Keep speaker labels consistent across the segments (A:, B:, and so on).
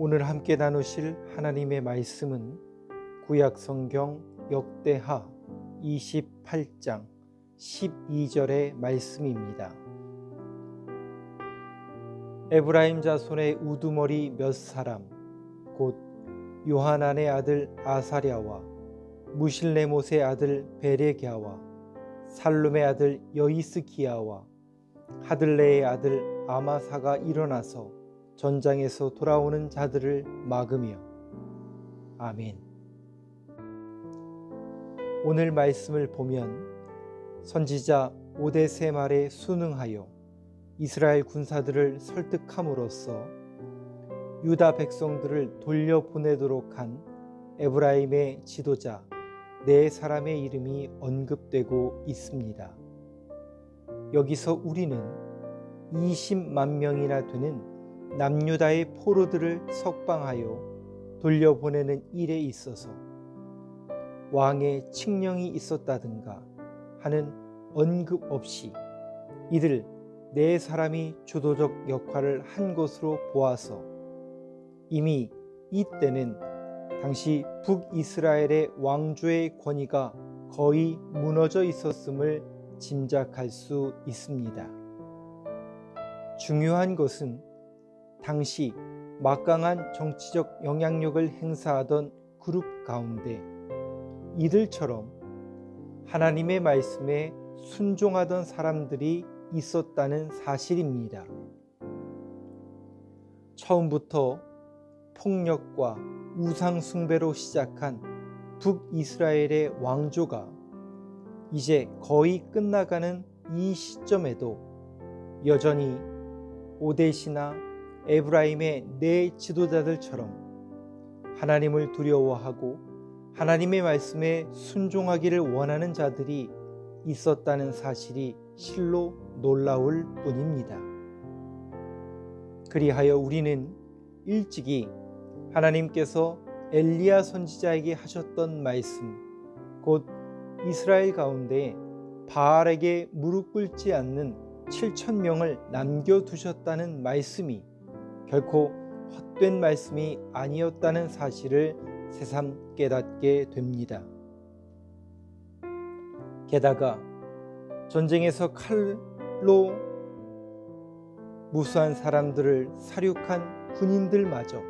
A: 오늘 함께 나누실 하나님의 말씀은 구약성경 역대하 28장 12절의 말씀입니다. 에브라임 자손의 우두머리 몇 사람 곧 요하난의 아들 아사랴와 무실레못의 아들 베레갸와 살룸의 아들 여히스기야와 하들레의 아들 아마사가 일어나서 전장에서 돌아오는 자들을 막으며. 아멘. 오늘 말씀을 보면 선지자 오뎃의 말에 순응하여 이스라엘 군사들을 설득함으로써 유다 백성들을 돌려보내도록 한 에브라임의 지도자 네 사람의 이름이 언급되고 있습니다. 여기서 우리는 20만 명이나 되는 남유다의 포로들을 석방하여 돌려보내는 일에 있어서 왕의 칙령이 있었다든가 하는 언급 없이 이들 네 사람이 주도적 역할을 한 것으로 보아서 이미 이때는 당시 북이스라엘의 왕조의 권위가 거의 무너져 있었음을 짐작할 수 있습니다. 중요한 것은 당시 막강한 정치적 영향력을 행사하던 그룹 가운데 이들처럼 하나님의 말씀에 순종하던 사람들이 있었다는 사실입니다. 처음부터 폭력과 우상 숭배로 시작한 북이스라엘의 왕조가 이제 거의 끝나가는 이 시점에도 여전히 오뎃이나 에브라임의 네 지도자들처럼 하나님을 두려워하고 하나님의 말씀에 순종하기를 원하는 자들이 있었다는 사실이 실로 놀라울 뿐입니다. 그리하여 우리는 일찍이 하나님께서 엘리야 선지자에게 하셨던 말씀, 곧 이스라엘 가운데 바알에게 무릎 꿇지 않는 7,000명을 남겨두셨다는 말씀이 결코 헛된 말씀이 아니었다는 사실을 새삼 깨닫게 됩니다. 게다가 전쟁에서 칼로 무수한 사람들을 살육한 군인들마저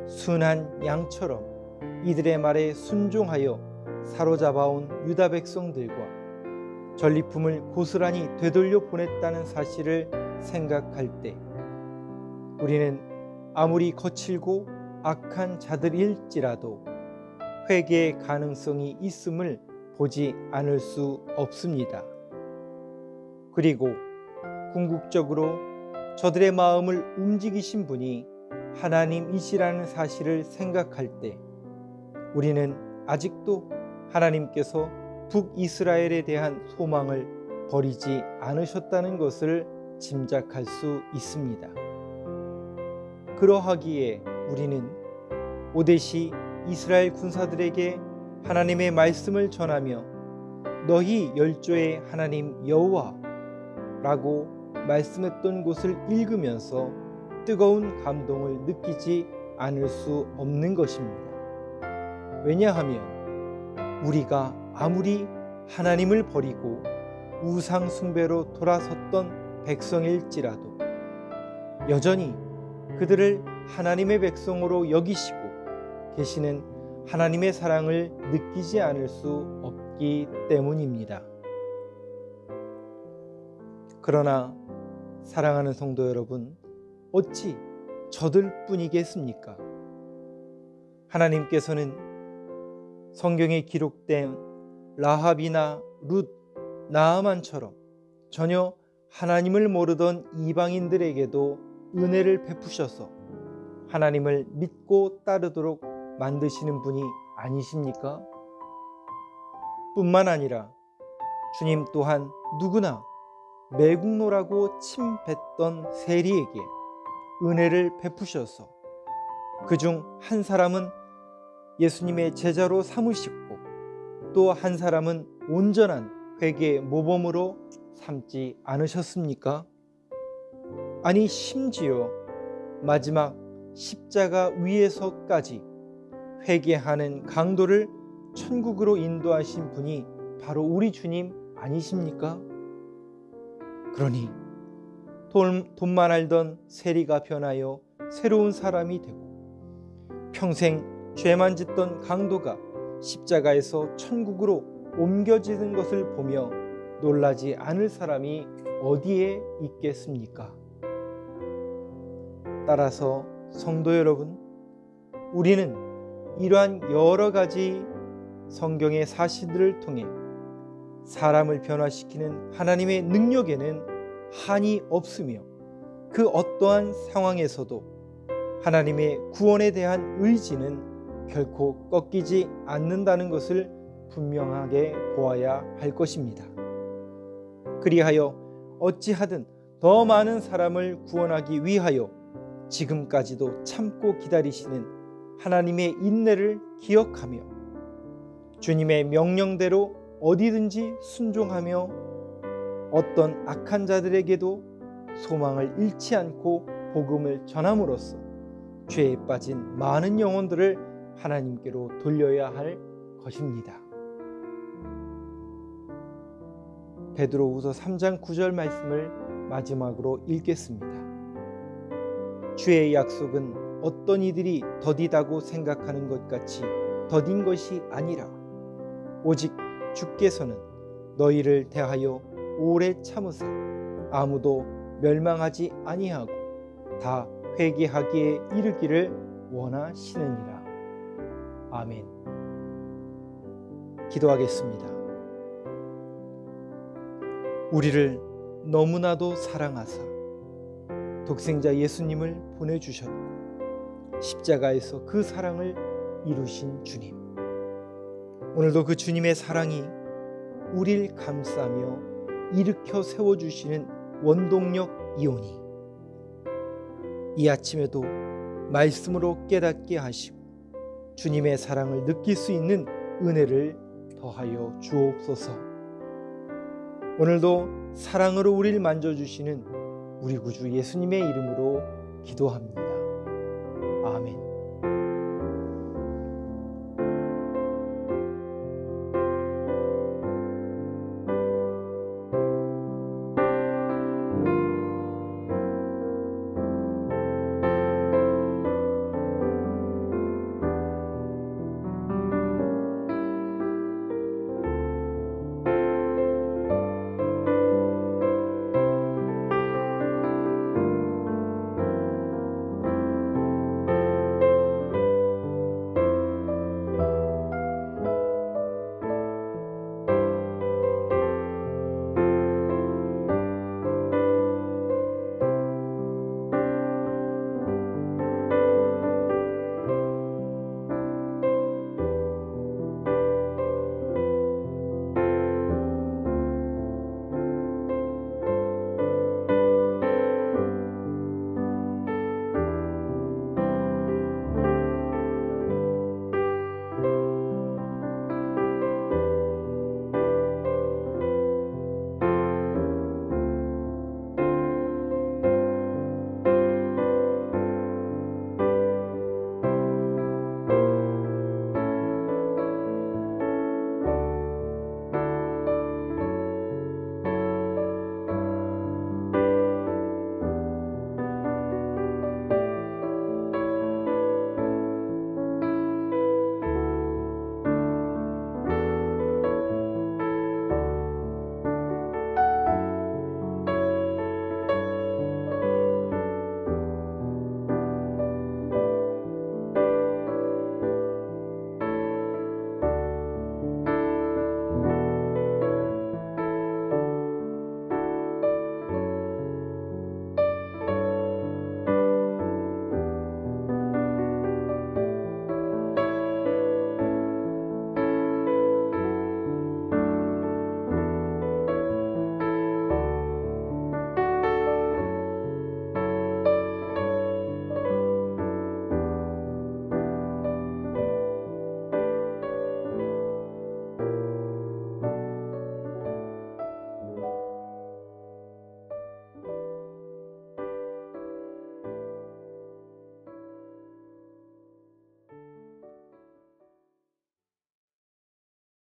A: 순한 양처럼 이들의 말에 순종하여 사로잡아온 유다 백성들과 전리품을 고스란히 되돌려 보냈다는 사실을 생각할 때 우리는 아무리 거칠고 악한 자들일지라도 회개의 가능성이 있음을 보지 않을 수 없습니다. 그리고 궁극적으로 저들의 마음을 움직이신 분이 하나님이시라는 사실을 생각할 때 우리는 아직도 하나님께서 북이스라엘에 대한 소망을 버리지 않으셨다는 것을 짐작할 수 있습니다. 그러하기에 우리는 오뎃이 이스라엘 군사들에게 하나님의 말씀을 전하며 너희 열조의 하나님 여호와라고 말씀했던 곳을 읽으면서 뜨거운 감동을 느끼지 않을 수 없는 것입니다. 왜냐하면 우리가 아무리 하나님을 버리고 우상 숭배로 돌아섰던 백성일지라도 여전히 그들을 하나님의 백성으로 여기시고 계시는 하나님의 사랑을 느끼지 않을 수 없기 때문입니다. 그러나 사랑하는 성도 여러분, 어찌 저들 뿐이겠습니까? 하나님께서는 성경에 기록된 라합이나 룻, 나아만처럼 전혀 하나님을 모르던 이방인들에게도 은혜를 베푸셔서 하나님을 믿고 따르도록 만드시는 분이 아니십니까? 뿐만 아니라 주님 또한 누구나 매국노라고 침뱉던 세리에게 은혜를 베푸셔서 그중 한 사람은 예수님의 제자로 삼으시고 또 한 사람은 온전한 회개의 모범으로 삼지 않으셨습니까? 아니 심지어 마지막 십자가 위에서까지 회개하는 강도를 천국으로 인도하신 분이 바로 우리 주님 아니십니까? 그러니 돈만 알던 세리가 변하여 새로운 사람이 되고 평생 죄만 짓던 강도가 십자가에서 천국으로 옮겨지는 것을 보며 놀라지 않을 사람이 어디에 있겠습니까? 따라서 성도 여러분, 우리는 이러한 여러 가지 성경의 사실들을 통해 사람을 변화시키는 하나님의 능력에는 한이 없으며 그 어떠한 상황에서도 하나님의 구원에 대한 의지는 결코 꺾이지 않는다는 것을 분명하게 보아야 할 것입니다. 그리하여 어찌하든 더 많은 사람을 구원하기 위하여 지금까지도 참고 기다리시는 하나님의 인내를 기억하며 주님의 명령대로 어디든지 순종하며 어떤 악한 자들에게도 소망을 잃지 않고 복음을 전함으로써 죄에 빠진 많은 영혼들을 하나님께로 돌려야 할 것입니다. 베드로후서 3장 9절 말씀을 마지막으로 읽겠습니다. 주의 약속은 어떤 이들이 더디다고 생각하는 것 같이 더딘 것이 아니라 오직 주께서는 너희를 대하여 오래 참으사 아무도 멸망하지 아니하고 다 회개하기에 이르기를 원하시느니라. 아멘. 기도하겠습니다. 우리를 너무나도 사랑하사 독생자 예수님을 보내주셨고 십자가에서 그 사랑을 이루신 주님, 오늘도 그 주님의 사랑이 우리를 감싸며 일으켜 세워주시는 원동력이오니 이 아침에도 말씀으로 깨닫게 하시고 주님의 사랑을 느낄 수 있는 은혜를 더하여 주옵소서. 오늘도 사랑으로 우리를 만져주시는 우리 구주 예수님의 이름으로 기도합니다. 아멘.